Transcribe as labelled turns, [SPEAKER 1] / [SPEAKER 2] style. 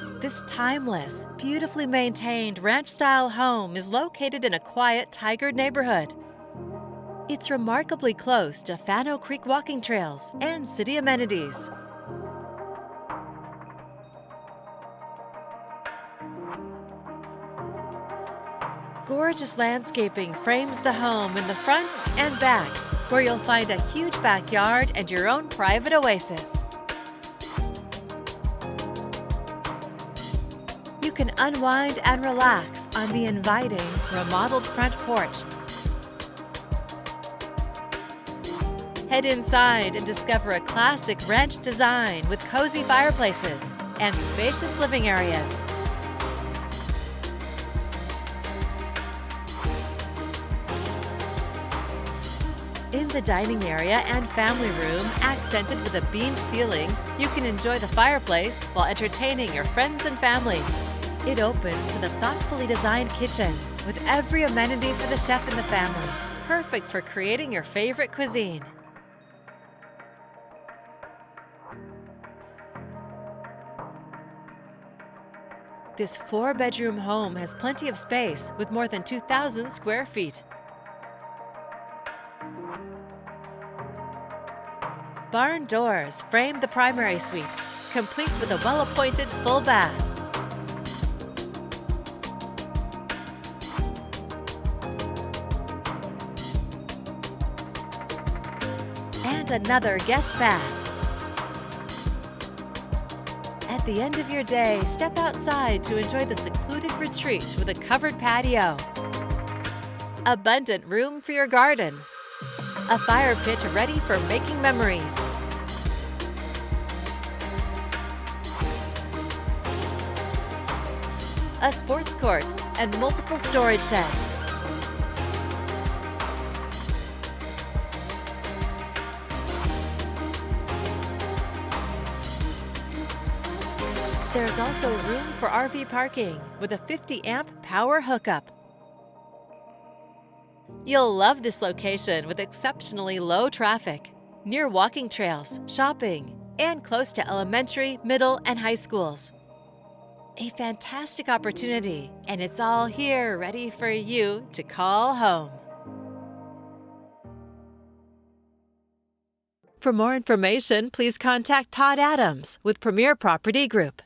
[SPEAKER 1] This timeless, beautifully maintained ranch-style home is located in a quiet Tigard neighborhood. It's remarkably close to Fano Creek walking trails and city amenities. Gorgeous landscaping frames the home in the front and back, where you'll find a huge backyard and your own private oasis. You can unwind and relax on the inviting, remodeled front porch. Head inside and discover a classic ranch design with cozy fireplaces and spacious living areas. In the dining area and family room, accented with a beamed ceiling, you can enjoy the fireplace while entertaining your friends and family. It opens to the thoughtfully designed kitchen with every amenity for the chef and the family, perfect for creating your favorite cuisine. This 4-bedroom home has plenty of space with more than 2,000 square feet. Barn doors frame the primary suite, complete with a well-appointed full bath. And another guest bath. At the end of your day, step outside to enjoy the secluded retreat with a covered patio. Abundant room for your garden. A fire pit ready for making memories. A sports court and multiple storage sheds. There's also room for RV parking with a 50-amp power hookup. You'll love this location with exceptionally low traffic, near walking trails, shopping, and close to elementary, middle, and high schools. A fantastic opportunity, and it's all here ready for you to call home. For more information, please contact Todd Adams with Premier Property Group.